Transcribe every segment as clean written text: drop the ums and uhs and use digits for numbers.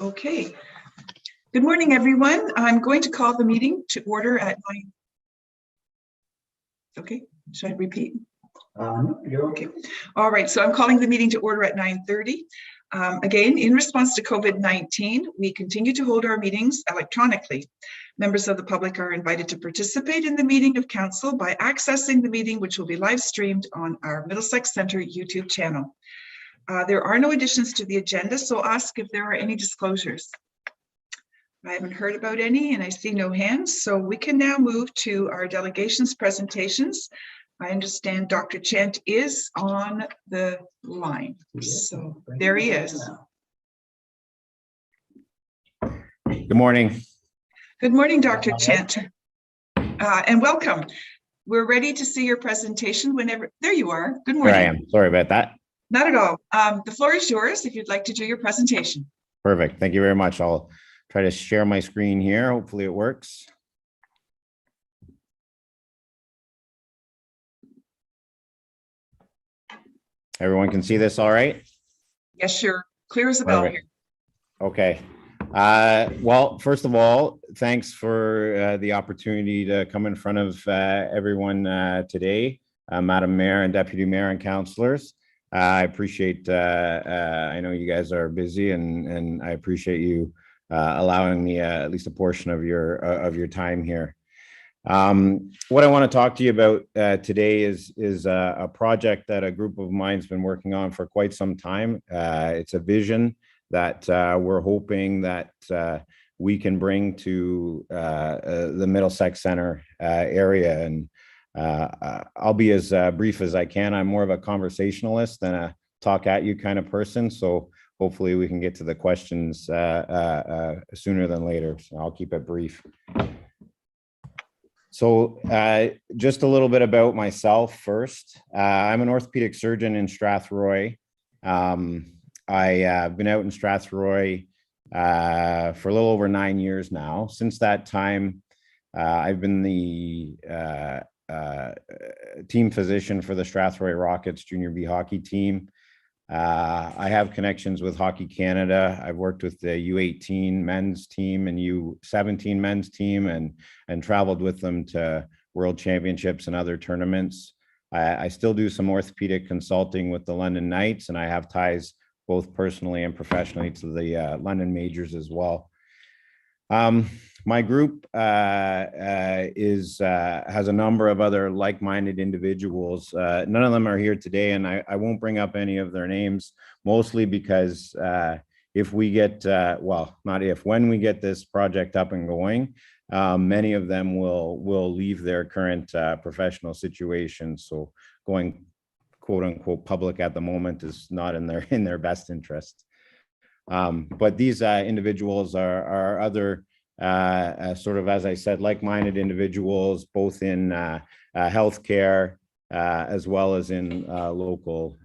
Okay. Good morning, everyone. I'm going to call the meeting to order at 9. Okay, should I repeat? You're okay. All right, so I'm calling the meeting to order at 9:30. Again, in response to COVID-19, we continue to hold our meetings electronically. Members of the public are invited to participate in the meeting of council by accessing the meeting, which will be live streamed on our Middlesex Centre YouTube channel. There are no additions to the agenda, so I'll ask if there are any disclosures. I haven't heard about any and I see no hands, so we can now move to our delegations presentations. I understand Dr. Chent is on the line, so there he is. Good morning. Good morning, Dr. Chent, and welcome. We're ready to see your presentation whenever. There you are. Good morning. Here I am. Sorry about that. Not at all. The floor is yours if you'd like to do your presentation. Perfect. Thank you very much. I'll try to share my screen here. Hopefully it works. Everyone can see this all right? Yes, sure. Clear as a bell here. Okay. Well, first of all, thanks for the opportunity to come in front of everyone today, Madam Mayor and Deputy Mayor and councillors. I appreciate, I know you guys are busy and I appreciate you allowing me at least a portion of your time here. What I want to talk to you about today is a project that a group of mine's been working on for quite some time. It's a vision that we're hoping that we can bring to the Middlesex Centre area. And I'll be as brief as I can. I'm more of a conversationalist than a talk at you kind of person. So hopefully we can get to the questions sooner than later. So I'll keep it brief. So just a little bit about myself first. I'm an orthopedic surgeon in Strathroy. I've been out in Strathroy for a little over 9 years now. Since that time, I've been the team physician for the Strathroy Rockets Junior B hockey team. I have connections with Hockey Canada. I've worked with the U18 men's team and U17 men's team and traveled with them to world championships and other tournaments. I still do some orthopedic consulting with the London Knights, and I have ties both personally and professionally to the London majors as well. My group has a number of other like-minded individuals. None of them are here today, and I won't bring up any of their names, mostly because if we get, when we get this project up and going, many of them will leave their current professional situation. So going quote unquote public at the moment is not in their best interest. But these individuals are other sort of, as I said, like-minded individuals, both in healthcare as well as in local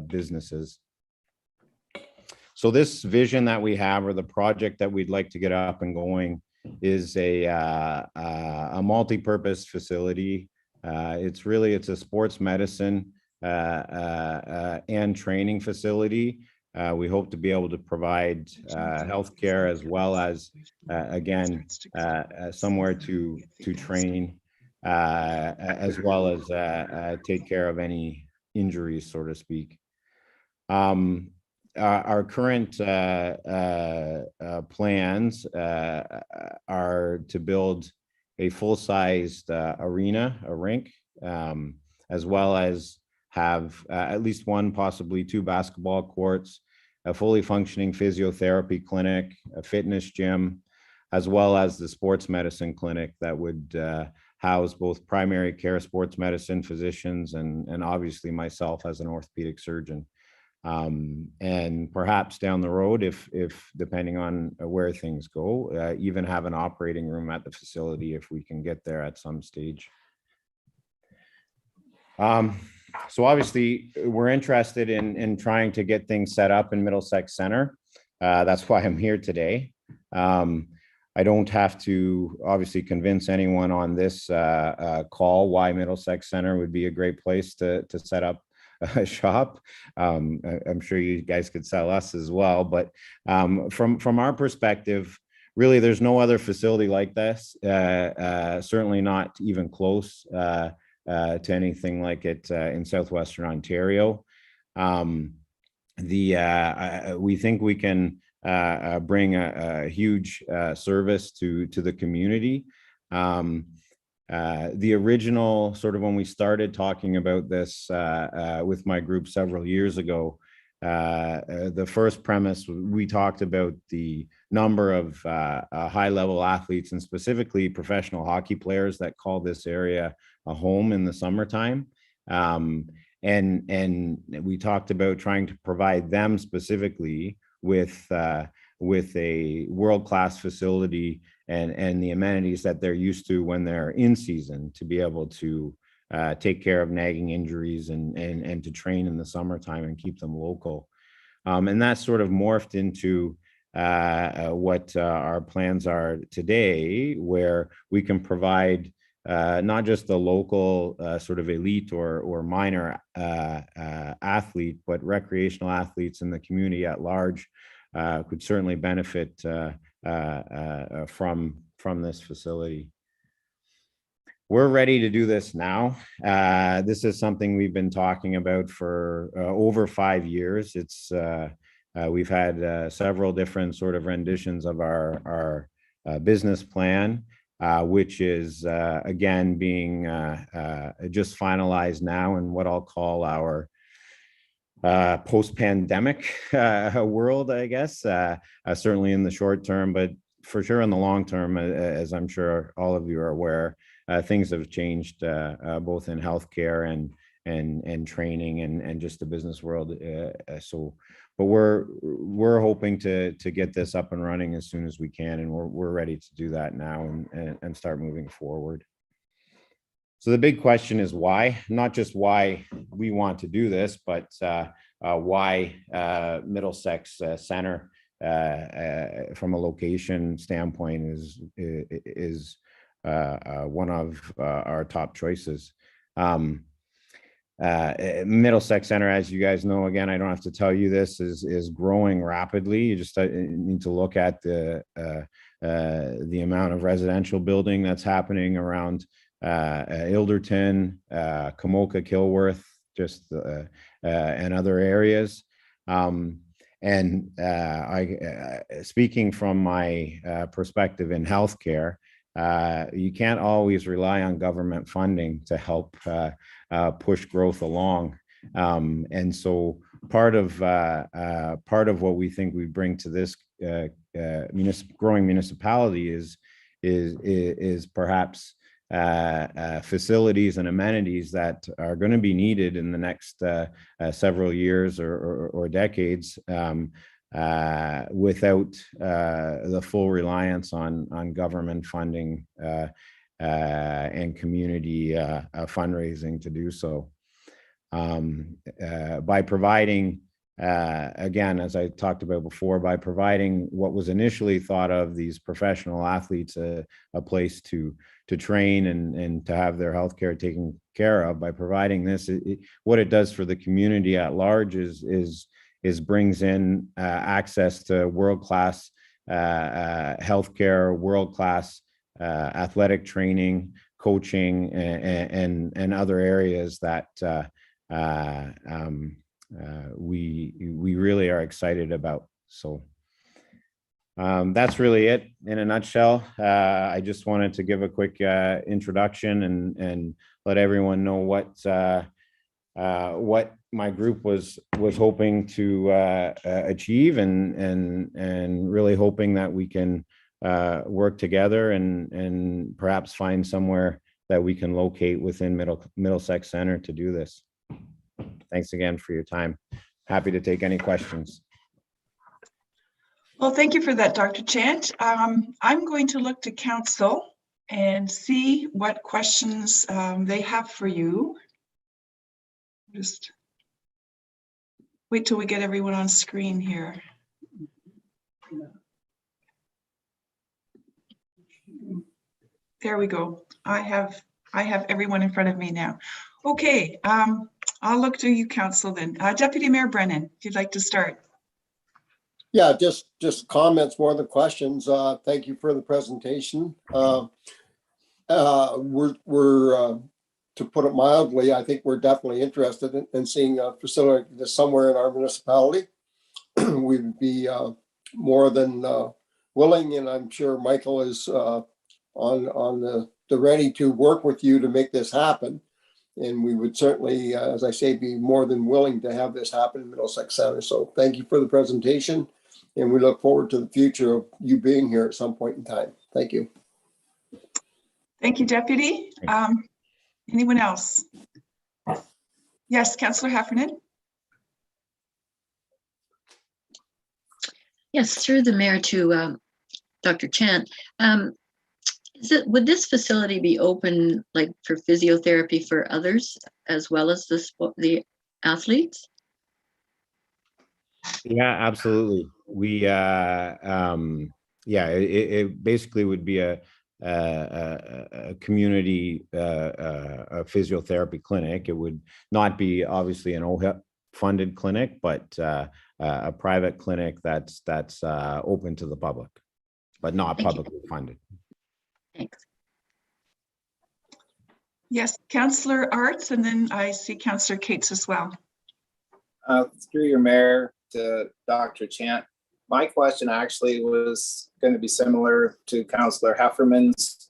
businesses. So this vision that we have, or the project that we'd like to get up and going, is a multi-purpose facility. It's a sports medicine and training facility. We hope to be able to provide healthcare as well as, again, somewhere to train, as well as take care of any injuries, so to speak. Our current plans are to build a full-sized arena, a rink, as well as have at least one, possibly two basketball courts, a fully functioning physiotherapy clinic, a fitness gym, as well as the sports medicine clinic that would house both primary care sports medicine physicians and obviously myself as an orthopedic surgeon. And perhaps down the road, if depending on where things go, even have an operating room at the facility if we can get there at some stage. So obviously we're interested in trying to get things set up in Middlesex Centre. That's why I'm here today. I don't have to obviously convince anyone on this call why Middlesex Centre would be a great place to set up shop. I'm sure you guys could sell us as well, but from our perspective, really, there's no other facility like this, certainly not even close to anything like it in Southwestern Ontario. We think we can bring a huge service to the community. The original sort of when we started talking about this with my group several years ago, the first premise, we talked about the number of high-level athletes and specifically professional hockey players that call this area a home in the summertime. And we talked about trying to provide them specifically with a world-class facility and the amenities that they're used to when they're in season, to be able to take care of nagging injuries and to train in the summertime and keep them local. And that sort of morphed into what our plans are today, where we can provide not just the local sort of elite or minor athlete, but recreational athletes in the community at large could certainly benefit from this facility. We're ready to do this now. This is something we've been talking about for over 5 years. We've had several different sort of renditions of our business plan, which is again being just finalized now in what I'll call our post-pandemic world, I guess, certainly in the short term, but for sure in the long term, as I'm sure all of you are aware, things have changed both in healthcare and training and just the business world. But we're hoping to get this up and running as soon as we can, and we're ready to do that now and start moving forward. So the big question is why, not just why we want to do this, but why Middlesex Centre from a location standpoint is one of our top choices. Middlesex Centre, as you guys know, again, I don't have to tell you this, is growing rapidly. You just need to look at the amount of residential building that's happening around Ilderton, Kamoka, Kilworth, just and other areas. Speaking from my perspective in healthcare, you can't always rely on government funding to help push growth along. And so part of what we think we bring to this growing municipality is perhaps facilities and amenities that are going to be needed in the next several years or decades, without the full reliance on government funding and community fundraising to do so. By providing, again, as I talked about before, by providing what was initially thought of these professional athletes a place to train and to have their healthcare taken care of, by providing this, what it does for the community at large is brings in access to world-class healthcare, world-class athletic training, coaching, and other areas that we really are excited about. So that's really it in a nutshell. I just wanted to give a quick introduction and let everyone know what my group was hoping to achieve, and really hoping that we can work together and perhaps find somewhere that we can locate within Middlesex Centre to do this. Thanks again for your time. Happy to take any questions. Well, thank you for that, Dr. Chant. I'm going to look to council and see what questions they have for you. Just wait till we get everyone on screen here. There we go. I have everyone in front of me now. Okay. I'll look to you, Council, then. Deputy Mayor Brennan, if you'd like to start. Yeah, just comments more than questions. Thank you for the presentation. We're to put it mildly, I think we're definitely interested in seeing a facility like this somewhere in our municipality. We'd be more than willing, and I'm sure Michael is on the ready to work with you to make this happen. And we would certainly, as I say, be more than willing to have this happen in Middlesex Centre. So thank you for the presentation, and we look forward to the future of you being here at some point in time. Thank you. Thank you, Deputy. Anyone else? Yes, Councillor Heffernan. Yes, through the mayor to Dr. Chant. Would this facility be open like for physiotherapy for others as well as the athletes? Yeah, absolutely. We it basically would be a community a physiotherapy clinic. It would not be obviously an OHIP funded clinic, but a private clinic that's open to the public, but not publicly funded. Thanks. Yes, Councillor Arts, and then I see Councillor Cates as well. Through your mayor to Dr. Chant, my question actually was going to be similar to Councillor Hefferman's.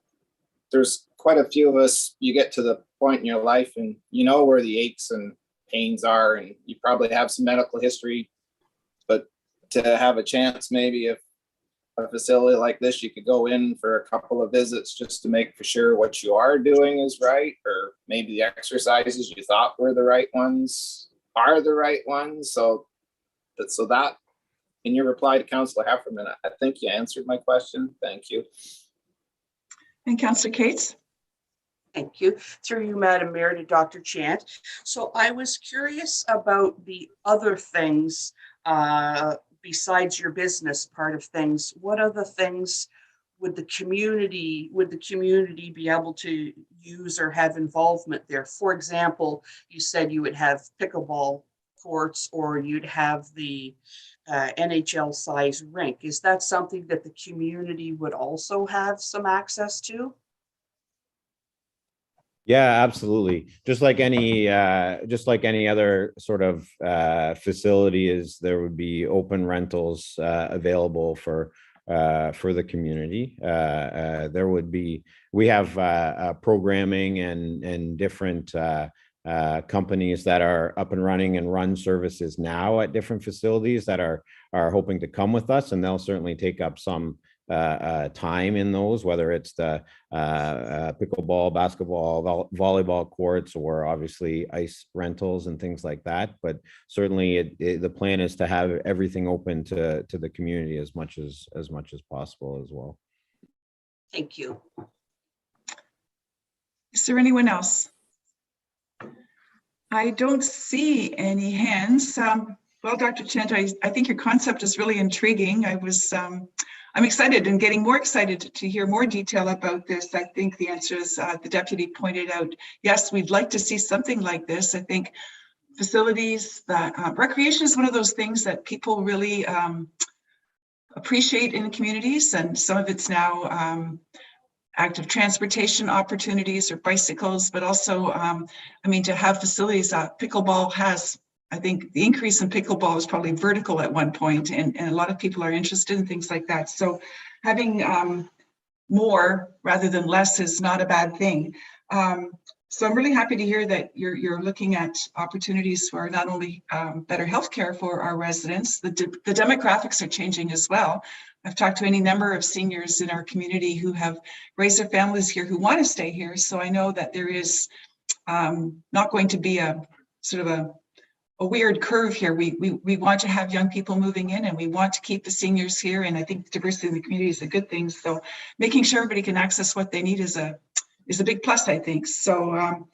There's quite a few of us, you get to the point in your life and you know where the aches and pains are, and you probably have some medical history, but to have a chance, maybe if a facility like this, you could go in for a couple of visits just to make for sure what you are doing is right, or maybe the exercises you thought were the right ones are the right ones. So that, in your reply to Councillor Heffernan, I think you answered my question. Thank you. And Councillor Cates. Thank you. Through you, Madam Mayor, to Dr. Chant. So I was curious about the other things besides your business part of things. What other things would the community be able to use or have involvement there? For example, you said you would have pickleball courts, or you'd have the NHL size rink. Is that something that the community would also have some access to? Yeah, absolutely. Just like any other sort of facility, there would be open rentals available for the community. We have programming and different companies that are up and running and run services now at different facilities that are hoping to come with us, and they'll certainly take up some time in those, whether it's the pickleball, basketball, volleyball courts, or obviously ice rentals and things like that. But certainly the plan is to have everything open to the community as much as possible as well. Thank you. Is there anyone else? I don't see any hands. Well, Dr. Chant, I think your concept is really intriguing. I'm excited and getting more excited to hear more detail about this. I think the answer is the deputy pointed out, yes, we'd like to see something like this. I think facilities that recreation is one of those things that people really appreciate in communities, and some of it's now active transportation opportunities or bicycles, but also, I mean, to have facilities, pickleball has, I think the increase in pickleball was probably vertical at one point, and a lot of people are interested in things like that. So having more rather than less is not a bad thing. So I'm really happy to hear that you're looking at opportunities for not only better healthcare for our residents, the demographics are changing as well. I've talked to any number of seniors in our community who have raised their families here, who want to stay here. So I know that there is not going to be a sort of a weird curve here. We want to have young people moving in, and we want to keep the seniors here. And I think diversity in the community is a good thing. So making sure everybody can access what they need is a big plus, I think. So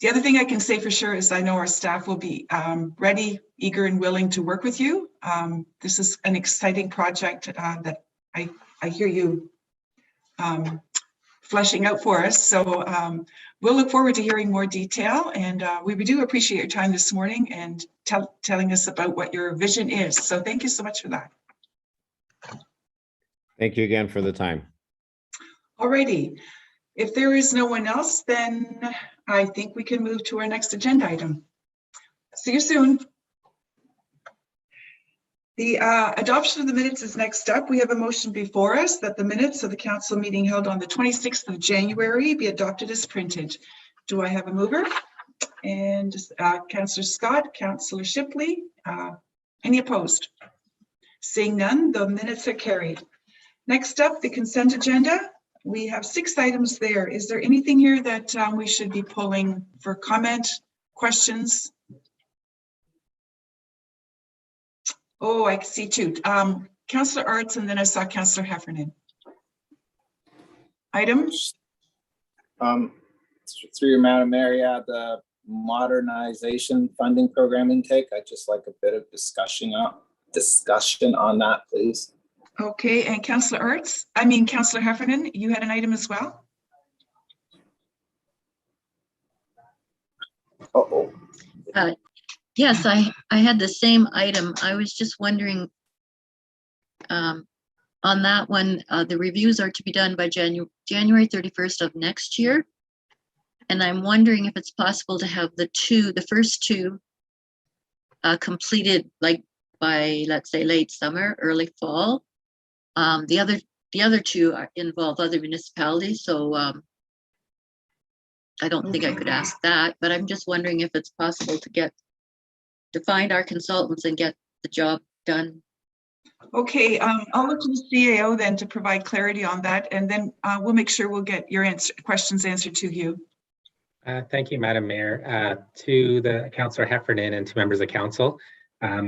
the other thing I can say for sure is I know our staff will be ready, eager, and willing to work with you. This is an exciting project that I hear you fleshing out for us. So we'll look forward to hearing more detail, and we do appreciate your time this morning and telling us about what your vision is. So thank you so much for that. Thank you again for the time. Alrighty. If there is no one else, then I think we can move to our next agenda item. See you soon. The adoption of the minutes is next up. We have a motion before us that the minutes of the council meeting held on the 26th of January be adopted as printed. Do I have a mover? And Councillor Scott, Councillor Shipley, any opposed? Seeing none, the minutes are carried. Next up, the consent agenda. We have 6 items there. Is there anything here that we should be pulling for comment, questions? Oh, I see 2. Councillor Arts, and then I saw Councillor Heffernan. Item? Through your Madam Mayor, yeah, the modernization funding program intake. I'd just like a bit of discussion on that, please. Okay, and Councillor Heffernan, you had an item as well? Uh-oh. Yes, I had the same item. I was just wondering, on that one, the reviews are to be done by January 31st of next year. And I'm wondering if it's possible to have the first two completed like by, let's say, late summer, early fall. The other 2 involve other municipalities, so I don't think I could ask that, but I'm just wondering if it's possible to find our consultants and get the job done. Okay, I'll look to the CAO then to provide clarity on that, and then we'll make sure we'll get your questions answered to you. Thank you, Madam Mayor. To the Councillor Heffernan and to members of council,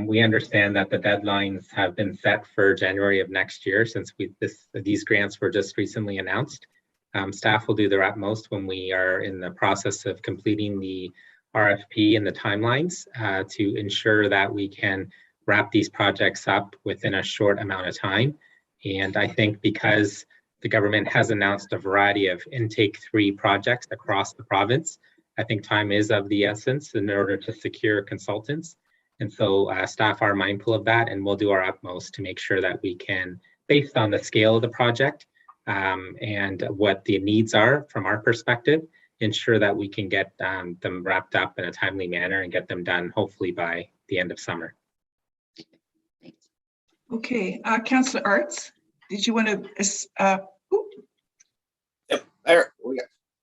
we understand that the deadlines have been set for January of next year since these grants were just recently announced. Staff will do their utmost when we are in the process of completing the RFP and the timelines to ensure that we can wrap these projects up within a short amount of time. And I think because the government has announced a variety of intake 3 projects across the province, I think time is of the essence in order to secure consultants. And so staff are mindful of that, and we'll do our utmost to make sure that we can, based on the scale of the project and what the needs are from our perspective, ensure that we can get them wrapped up in a timely manner and get them done hopefully by the end of summer. Okay, Councillor Arts, did you want to? Yep, there we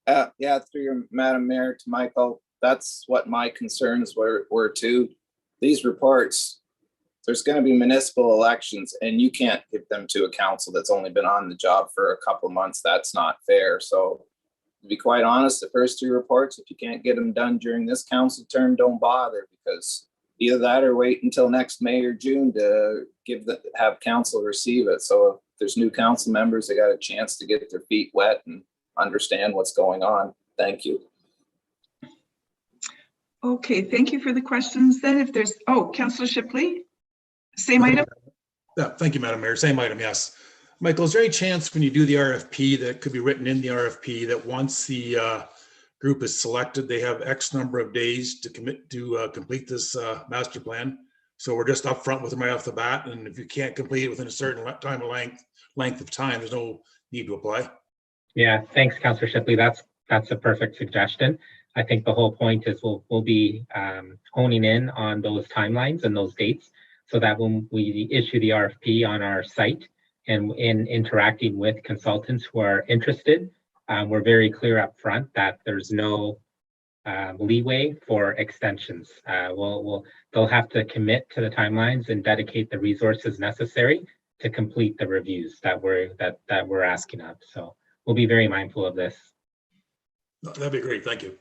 go. Yeah, through your Madam Mayor to Michael, that's what my concerns were too. These reports, there's going to be municipal elections and you can't give them to a council that's only been on the job for a couple of months. That's not fair. So to be quite honest, the first 2 reports, if you can't get them done during this council term, don't bother, because either that or wait until next May or June to have council receive it. So if there's new council members, they got a chance to get their feet wet and understand what's going on. Thank you. Okay, thank you for the questions. Then if there's, Councillor Shipley, same item? Yeah, thank you, Madam Mayor. Same item, yes. Michael, is there any chance when you do the RFP that could be written in the RFP that once the group is selected, they have X number of days to commit to complete this master plan? So we're just upfront with them right off the bat, and if you can't complete it within a certain length of time, there's no need to apply. Yeah, thanks, Councillor Shipley. That's a perfect suggestion. I think the whole point is we'll be honing in on those timelines and those dates so that when we issue the RFP on our site and in interacting with consultants who are interested, we're very clear up front that there's no leeway for extensions. They'll have to commit to the timelines and dedicate the resources necessary to complete the reviews that we're asking of. So we'll be very mindful of this. That'd be great. Thank you.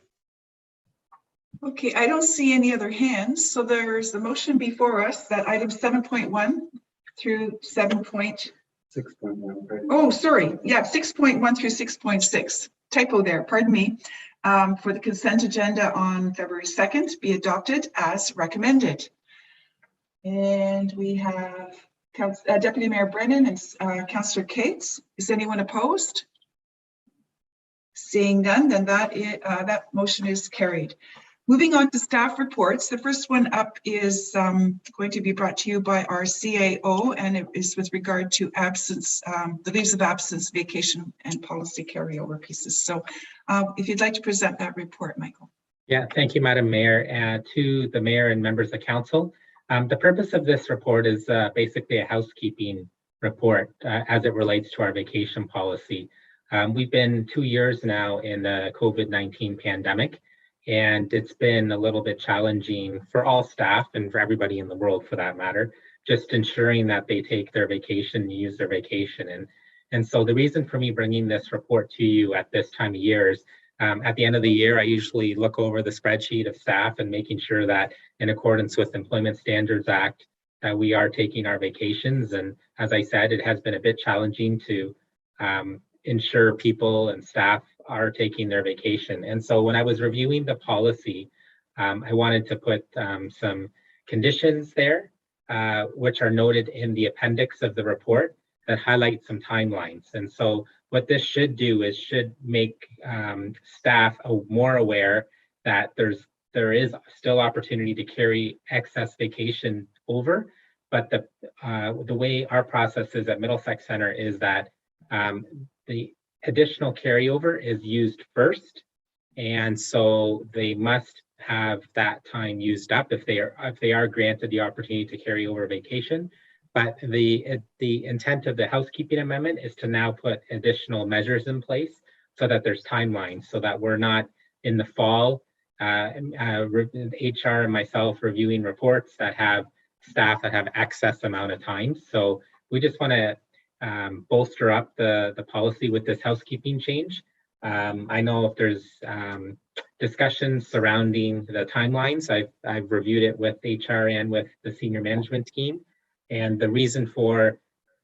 Okay, I don't see any other hands. So there's the motion before us that item 7.1 through 7.6.1. Oh, sorry. Yeah, 6.1 through 6.6. Typo there, pardon me. For the consent agenda on February 2nd be adopted as recommended. And we have Deputy Mayor Brennan and Councillor Cates. Is anyone opposed? Seeing none, then that motion is carried. Moving on to staff reports. The first one up is going to be brought to you by our CAO, and it is with regard to absence, the leaves of absence, vacation, and policy carryover pieces. So if you'd like to present that report, Michael. Yeah, thank you, Madam Mayor. To the Mayor and members of Council, the purpose of this report is basically a housekeeping report as it relates to our vacation policy. We've been 2 years now in the COVID-19 pandemic, and it's been a little bit challenging for all staff and for everybody in the world for that matter, just ensuring that they take their vacation, use their vacation. And so the reason for me bringing this report to you at this time of year is at the end of the year, I usually look over the spreadsheet of staff and making sure that in accordance with Employment Standards Act, that we are taking our vacations. And as I said, it has been a bit challenging to ensure people and staff are taking their vacation. And so when I was reviewing the policy, I wanted to put some conditions there, which are noted in the appendix of the report that highlight some timelines. And so what this should do is should make staff more aware that there is still opportunity to carry excess vacation over, but the way our process is at Middlesex Centre is that the additional carryover is used first, and so they must have that time used up if they are granted the opportunity to carry over vacation. But the intent of the housekeeping amendment is to now put additional measures in place so that there's timelines, so that we're not in the fall, HR and myself reviewing reports that have staff that have excess amount of time. So we just want to bolster up the policy with this housekeeping change. I know if there's discussions surrounding the timelines, I've reviewed it with HR and with the senior management team. And the reason for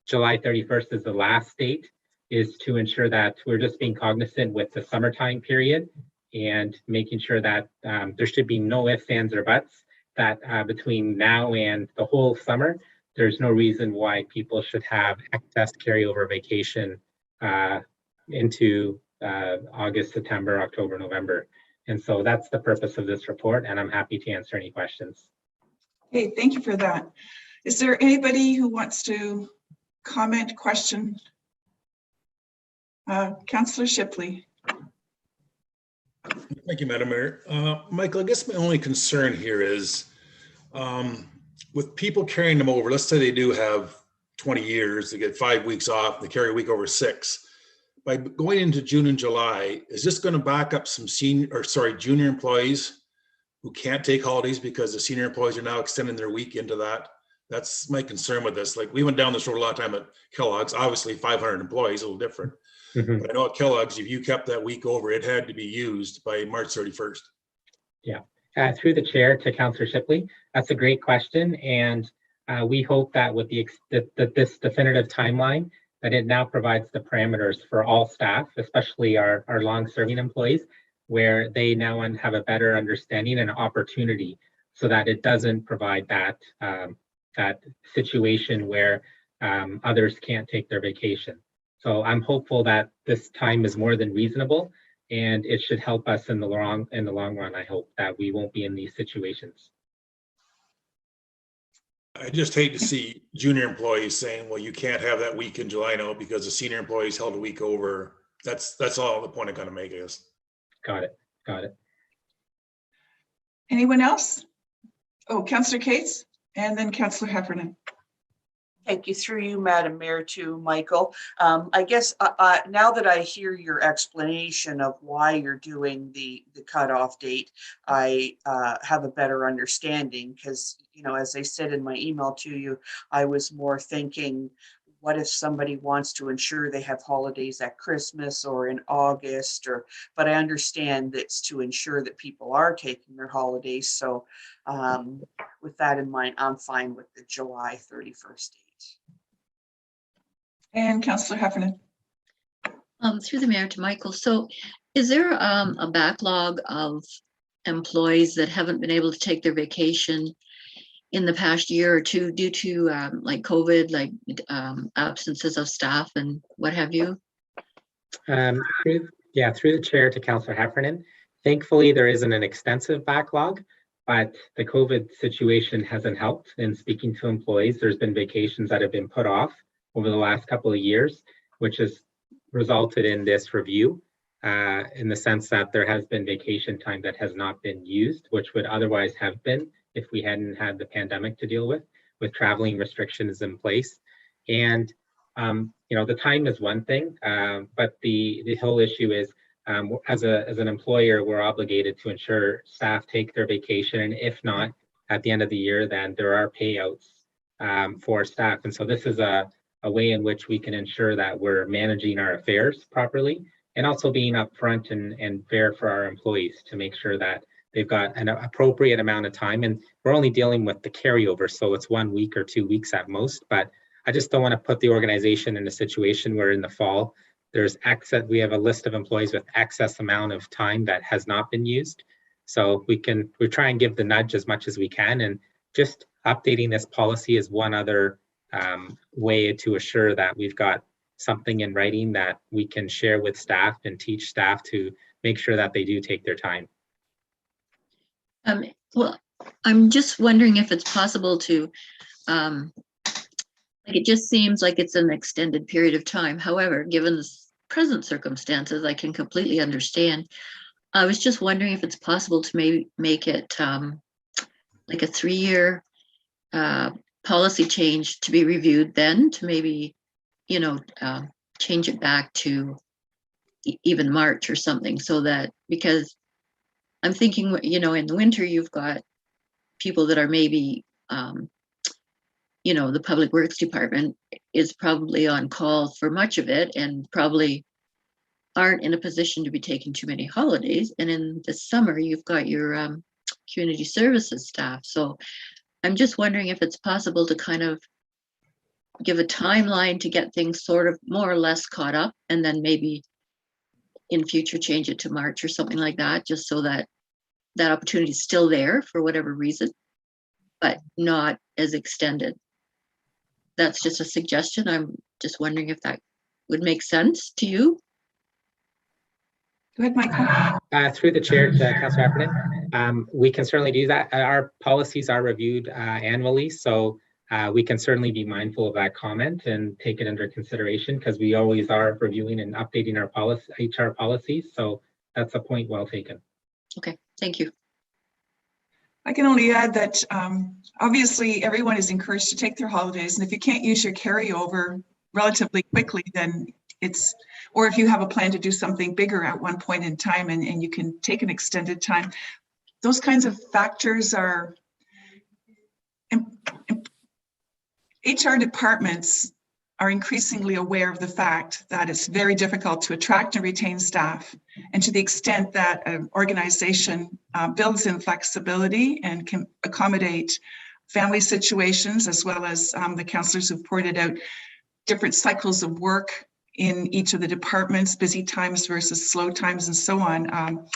July 31st is the last date is to ensure that we're just being cognizant with the summertime period and making sure that there should be no ifs, ands, or buts, that between now and the whole summer, there's no reason why people should have excess carryover vacation into August, September, October, November. And so that's the purpose of this report, and I'm happy to answer any questions. Okay, thank you for that. Is there anybody who wants to comment, question? Councillor Shipley. Thank you, Madam Mayor. Michael, I guess my only concern here is with people carrying them over, let's say they do have 20 years, they get 5 weeks off, they carry a week over 6. By going into June and July, is this going to back up some junior employees who can't take holidays because the senior employees are now extending their week into that? That's my concern with this. Like, we went down this road a lot of time at Kellogg's, obviously 500 employees, a little different. Mm-hmm. But I know at Kellogg's, if you kept that week over, it had to be used by March 31st. Yeah, through the chair to Councillor Shipley, that's a great question. And we hope that with this definitive timeline, that it now provides the parameters for all staff, especially our long-serving employees, where they now have a better understanding and opportunity so that it doesn't provide that situation where others can't take their vacation. So I'm hopeful that this time is more than reasonable, and it should help us in the long run. I hope that we won't be in these situations. I just hate to see junior employees saying, well, you can't have that week in July now because the senior employees held a week over. That's all the point I'm going to make is. Got it. Anyone else? Oh, Councillor Cates and then Councillor Heffernan. Thank you. Through you, Madam Mayor, to Michael. I guess now that I hear your explanation of why you're doing the cutoff date, I have a better understanding, because, you know, as I said in my email to you, I was more thinking, what if somebody wants to ensure they have holidays at Christmas or in August, but I understand that's to ensure that people are taking their holidays. So with that in mind, I'm fine with the July 31st date. And Councillor Heffernan. Through the mayor to Michael. So is there a backlog of employees that haven't been able to take their vacation in the past year or two due to like COVID, like absences of staff and what have you? Yeah, through the chair to Councillor Heffernan. Thankfully, there isn't an extensive backlog, but the COVID situation hasn't helped in speaking to employees. There's been vacations that have been put off over the last couple of years, which has resulted in this review in the sense that there has been vacation time that has not been used, which would otherwise have been if we hadn't had the pandemic to deal with traveling restrictions in place. And the time is one thing, but the whole issue is as an employer, we're obligated to ensure staff take their vacation, and if not, at the end of the year, then there are payouts for staff. And so this is a way in which we can ensure that we're managing our affairs properly, and also being upfront and fair for our employees to make sure that they've got an appropriate amount of time. And we're only dealing with the carryover, so it's 1 week or 2 weeks at most. But I just don't want to put the organization in a situation where in the fall, there's excess. We have a list of employees with excess amount of time that has not been used. So we try and give the nudge as much as we can, and just updating this policy is one other way to assure that we've got something in writing that we can share with staff and teach staff to make sure that they do take their time. Well, I'm just wondering if it's possible to, it just seems like it's an extended period of time. However, given the present circumstances, I can completely understand. I was just wondering if it's possible to maybe make it like a 3-year policy change to be reviewed then, to maybe, change it back to even March or something, so that, because I'm thinking, in the winter, you've got people that are maybe, the Public Works Department is probably on call for much of it and probably aren't in a position to be taking too many holidays. And in the summer, you've got your community services staff. So I'm just wondering if it's possible to kind of give a timeline to get things sort of more or less caught up, and then maybe in future change it to March or something like that, just so that that opportunity is still there for whatever reason, but not as extended. That's just a suggestion. I'm just wondering if that would make sense to you. Go ahead, Michael. Through the chair to Councillor Heffernan, we can certainly do that. Our policies are reviewed annually, so we can certainly be mindful of that comment and take it under consideration, because we always are reviewing and updating our HR policies. So that's a point well taken. Okay, thank you. I can only add that obviously everyone is encouraged to take their holidays, and if you can't use your carryover relatively quickly, then or if you have a plan to do something bigger at one point in time and you can take an extended time, those kinds of factors are, HR departments are increasingly aware of the fact that it's very difficult to attract and retain staff. And to the extent that an organization builds in flexibility and can accommodate family situations, as well as the councillors who've pointed out different cycles of work in each of the departments, busy times versus slow times and so on.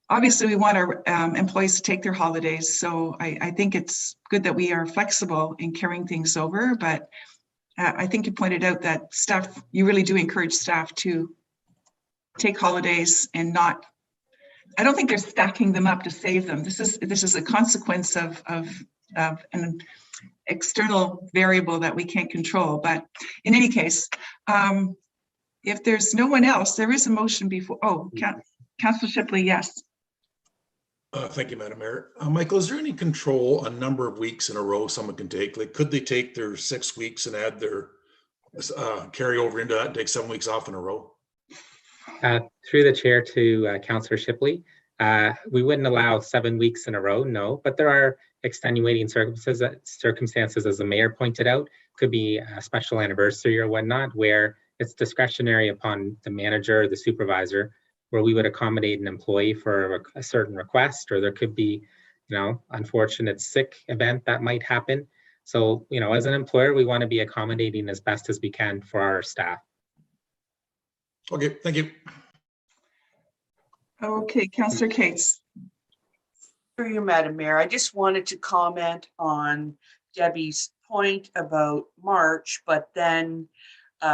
Obviously, we want our employees to take their holidays, so I think it's good that we are flexible in carrying things over, but I think you pointed out that you really do encourage staff to take holidays and not, I don't think they're stacking them up to save them. This is a consequence of an external variable that we can't control, but in any case, if there's no one else, there is a motion before, Councillor Shipley, yes. Thank you, Madam Mayor. Michael, is there any control on number of weeks in a row someone can take? Like, could they take their 6 weeks and add their carry over into that and take 7 weeks off in a row? Through the chair to Councillor Shipley, we wouldn't allow 7 weeks in a row, no, but there are extenuating circumstances, as the mayor pointed out. Could be a special anniversary or whatnot, where it's discretionary upon the manager or the supervisor, where we would accommodate an employee for a certain request, or there could be, unfortunate sick event that might happen. So, as an employer, we want to be accommodating as best as we can for our staff. Okay, thank you. Okay, Councillor Cates. Through you, Madam Mayor, I just wanted to comment on Debbie's point about March, but then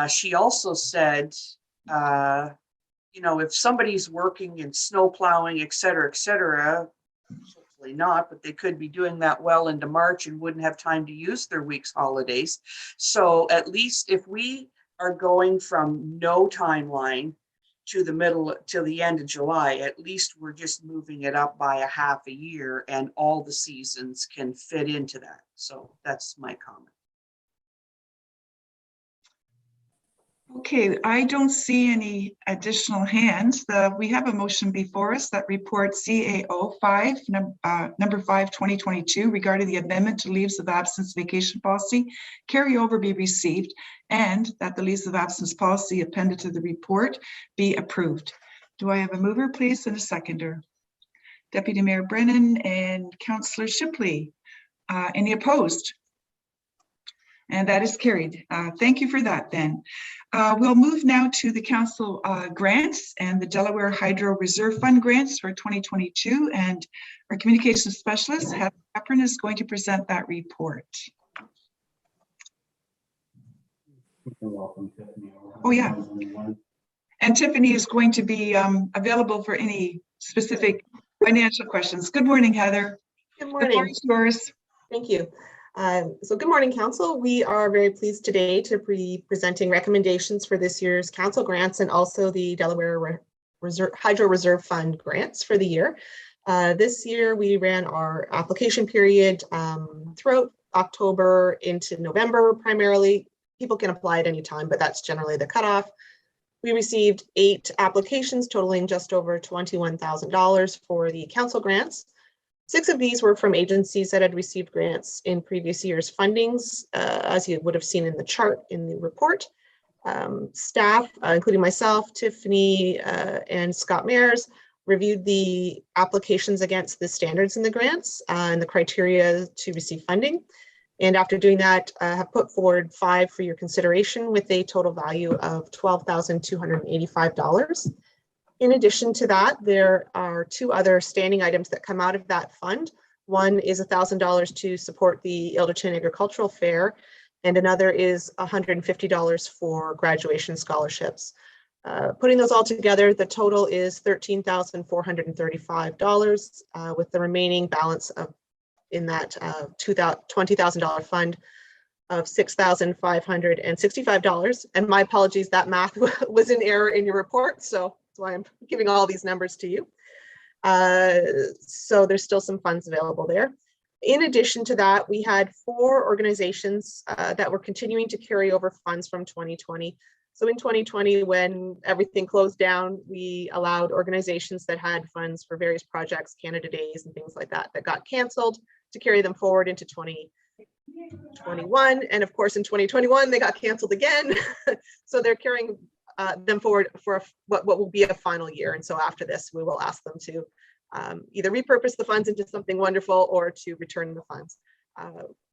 she also said You know, if somebody's working in snow plowing, et cetera, hopefully not, but they could be doing that well into March and wouldn't have time to use their week's holidays. So at least if we are going from no timeline to the middle, to the end of July, at least we're just moving it up by a half a year and all the seasons can fit into that. So that's my comment. Okay, I don't see any additional hands. We have a motion before us that reports CAO number 5, 2022 regarding the amendment to leaves of absence vacation policy carryover be received and that the leaves of absence policy appended to the report be approved. Do I have a mover, please, and a seconder? Deputy Mayor Brennan and Councillor Shipley. Any opposed? And that is carried. Thank you for that then. We'll move now to the council grants and the Delaware Hydro Reserve Fund grants for 2022. And our communications specialist, Heather Pepperin, is going to present that report. Oh yeah. And Tiffany is going to be available for any specific financial questions. Good morning, Heather. Good morning. The floor is yours. Thank you. So good morning, Council. We are very pleased today to be presenting recommendations for this year's council grants and also the Delaware Hydro Reserve Fund grants for the year. This year, we ran our application period throughout October into November primarily. People can apply at any time, but that's generally the cutoff. We received 8 applications totaling just over $21,000 for the council grants. 6 of these were from agencies that had received grants in previous years' fundings, as you would have seen in the chart in the report. Staff, including myself, Tiffany, and Scott Mayers, reviewed the applications against the standards in the grants and the criteria to receive funding. And after doing that, have put forward 5 for your consideration with a total value of $12,285. In addition to that, there are 2 other standing items that come out of that fund. One is $1,000 to support the Ilderton Agricultural Fair, and another is $150 for graduation scholarships. Putting those all together, the total is $13,435, with the remaining balance of in that $20,000 fund of $6,565. And my apologies, that math was in error in your report, so that's why I'm giving all these numbers to you. So there's still some funds available there. In addition to that, we had 4 organizations that were continuing to carry over funds from 2020. So in 2020, when everything closed down, we allowed organizations that had funds for various projects, Canada Days and things like that, that got canceled to carry them forward into 2021. And of course, in 2021, they got canceled again. So they're carrying them forward for what will be a final year. And so after this, we will ask them to either repurpose the funds into something wonderful or to return the funds.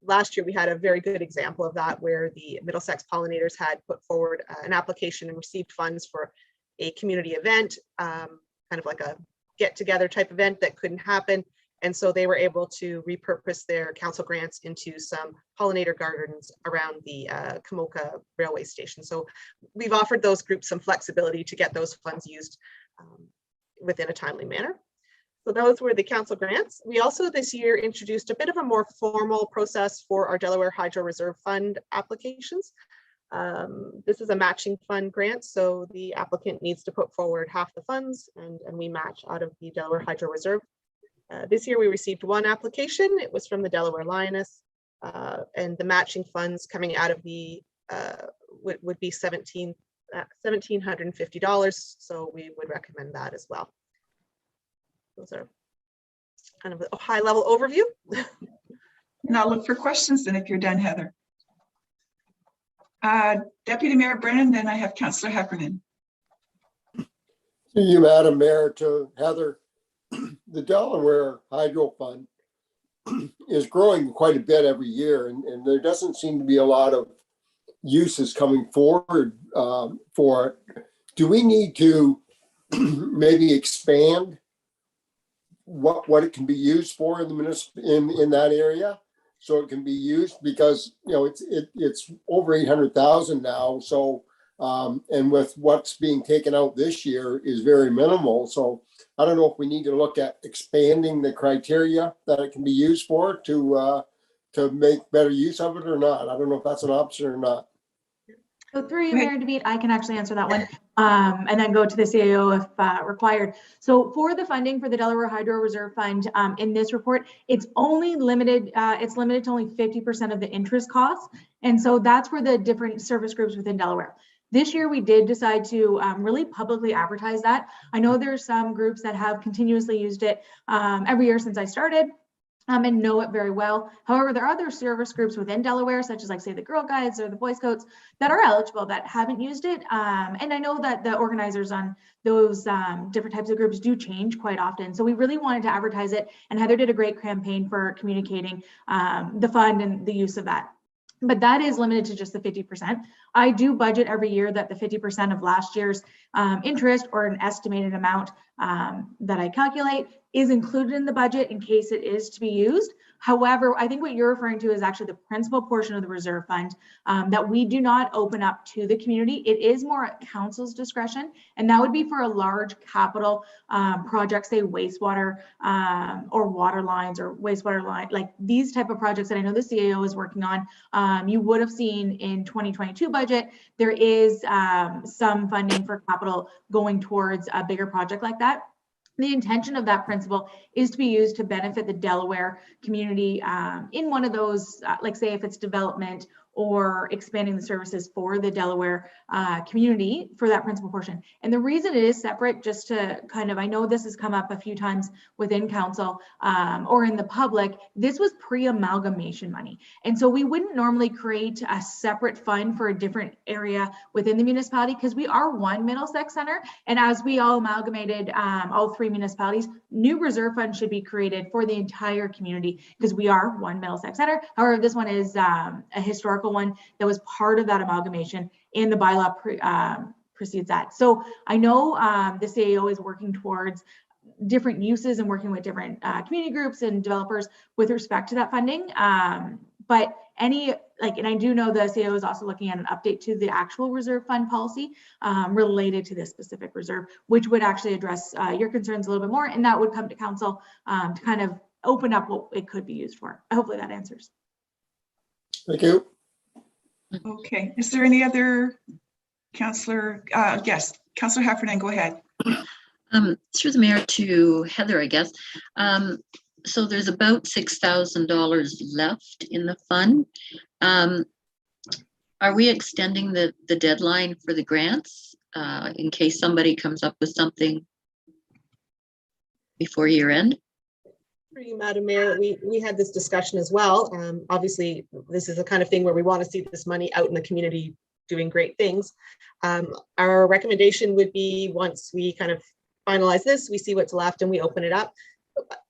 Last year, we had a very good example of that where the Middlesex pollinators had put forward an application and received funds for a community event, kind of like a get-together type event that couldn't happen. And so they were able to repurpose their council grants into some pollinator gardens around the Kamoka railway station. So we've offered those groups some flexibility to get those funds used within a timely manner. So those were the council grants. We also this year introduced a bit of a more formal process for our Delaware Hydro Reserve Fund applications. This is a matching fund grant, so the applicant needs to put forward half the funds and we match out of the Delaware Hydro Reserve. This year we received 1 application. It was from the Delaware Lioness, and the matching funds coming out of the would be $1,750. So we would recommend that as well. Those are kind of a high level overview. Now look for questions, and if you're done, Heather. Deputy Mayor Brennan, then I have Councillor Heffernan. To you, Madam Mayor, to Heather. The Delaware Hydro Fund is growing quite a bit every year, and there doesn't seem to be a lot of uses coming forward for it. Do we need to maybe expand what it can be used for in the in that area, so it can be used? Because you know it's over 800,000 now. So And with what's being taken out this year is very minimal. So I don't know if we need to look at expanding the criteria that it can be used for to make better use of it or not. I don't know if that's an option or not. So through you, Right. Mayor DeVete, I can actually answer that one, and then go to the CAO if required. So for the funding for the Delaware Hydro Reserve Fund, in this report, it's only limited. It's limited to only 50% of the interest costs, and so that's for the different service groups within Delaware. This year, we did decide to really publicly advertise that. I know there's some groups that have continuously used it every year since I started. And know it very well. However, there are other service groups within Delaware, such as like say the Girl Guides or the Boy Scouts, that are eligible that haven't used it. And I know that the organizers on those different types of groups do change quite often. So we really wanted to advertise it, and Heather did a great campaign for communicating the fund and the use of that. But that is limited to just the 50%. I do budget every year that the 50% of last year's interest, or an estimated amount that I calculate, is included in the budget in case it is to be used. However, I think what you're referring to is actually the principal portion of the reserve fund that we do not open up to the community. It is more at council's discretion, and that would be for a large capital project, say wastewater or water lines or wastewater line, like these type of projects that I know the CAO is working on. You would have seen in 2022 budget, there is some funding for capital going towards a bigger project like that. The intention of that principle is to be used to benefit the Delaware community in one of those, like say if it's development or expanding the services for the Delaware community for that principal portion. And the reason it is separate, just to kind of, I know this has come up a few times within council or in the public, this was pre-amalgamation money. And so we wouldn't normally create a separate fund for a different area within the municipality, because we are one Middlesex Centre. And as we all amalgamated all three municipalities, new reserve funds should be created for the entire community because we are one Middlesex Centre. However, this one is a historical one that was part of that amalgamation, and the bylaw precedes that. So I know the CAO is working towards different uses and working with different community groups and developers with respect to that funding. But any, and I do know the CAO is also looking at an update to the actual reserve fund policy related to this specific reserve, which would actually address your concerns a little bit more, and that would come to council to kind of open up what it could be used for. Hopefully that answers. Thank you. Okay, is there any other councillor? Yes, Councillor Heffernan, go ahead. Through the mayor to Heather, I guess. So there's about $6,000 left in the fund. Are we extending the deadline for the grants in case somebody comes up with something before year end? For you, Madam Mayor, we had this discussion as well. Obviously, this is the kind of thing where we want to see this money out in the community doing great things. Our recommendation would be, once we kind of finalize this, we see what's left and we open it up.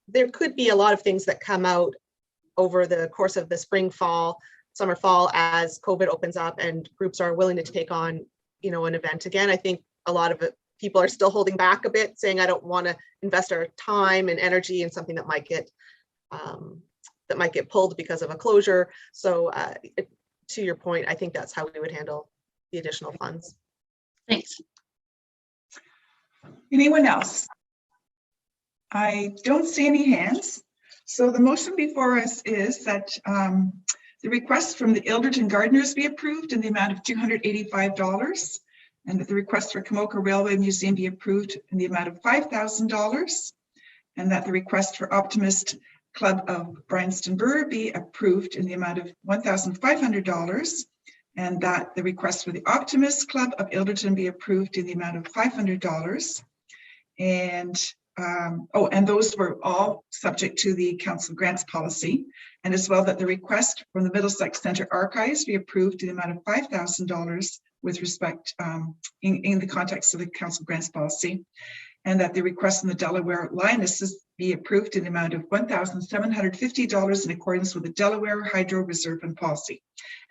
There could be a lot of things that come out over the course of the spring, fall, summer, fall, as COVID opens up and groups are willing to take on, an event again. I think a lot of people are still holding back a bit, saying, I don't want to invest our time and energy in something that might get pulled because of a closure. So to your point, I think that's how we would handle the additional funds. Thanks. Anyone else? I don't see any hands. So the motion before us is that the request from the Ilderton Gardeners be approved in the amount of $285, and that the request for Kamoka Railway Museum be approved in the amount of $5,000, and that the request for Optimist Club of Bryanston Burr be approved in the amount of $1,500, and that the request for the Optimist Club of Ilderton be approved in the amount of $500. And those were all subject to the council grants policy, and as well that the request from the Middlesex Centre Archives be approved in the amount of $5,000 with respect in the context of the council grants policy, and that the request from the Delaware Lionesses be approved in the amount of $1,750 in accordance with the Delaware Hydro Reserve Fund policy.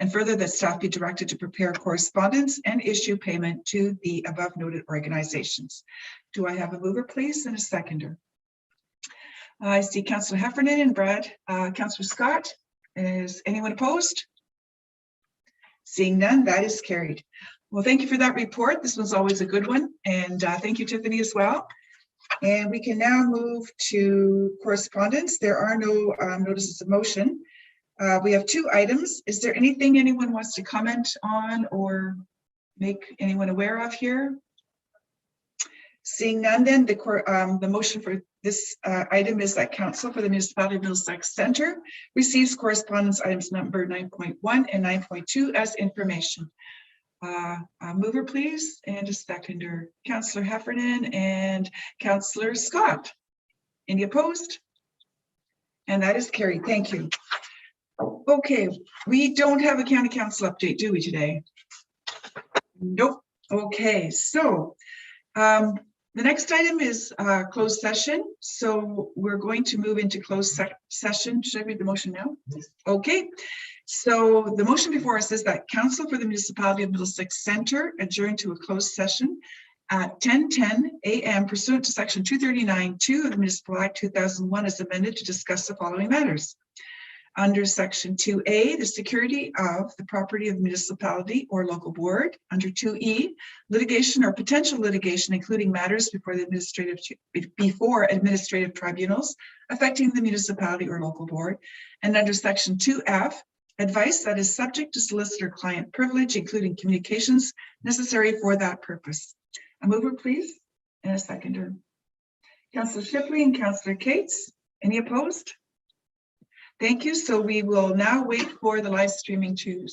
And further, that staff be directed to prepare correspondence and issue payment to the above noted organizations. Do I have a mover, please, and a seconder? I see Councillor Heffernan and Brad. Councillor Scott, is anyone opposed? Seeing none, that is carried. Well, thank you for that report. This was always a good one. And thank you, Tiffany, as well. And we can now move to correspondence. There are no notices of motion. We have 2 items. Is there anything anyone wants to comment on or make anyone aware of here? Seeing none, then the motion for this item is that Council for the Municipality of Middlesex Centre receives correspondence items number 9.1 and 9.2 as information. Mover, please, and a seconder. Councillor Heffernan and Councillor Scott. Any opposed? And that is carried. Thank you. Okay, we don't have a county council update, do we, today? Nope. Okay, so the next item is closed session. So we're going to move into closed session. Should I read the motion now? Okay. So the motion before us is that Council for the Municipality of Middlesex Centre adjourn to a closed session at 10:10 a.m. pursuant to Section 239(2) of the Municipal Act 2001 as amended to discuss the following matters. Under Section 2A, the security of the property of the municipality or local board. Under 2E, litigation or potential litigation, including matters before administrative tribunals affecting the municipality or local board. And under Section 2F, advice that is subject to solicitor-client privilege, including communications necessary for that purpose. A mover, please, and a seconder. Councillor Shipley and Councillor Cates. Any opposed? Thank you. So we will now wait for the live streaming to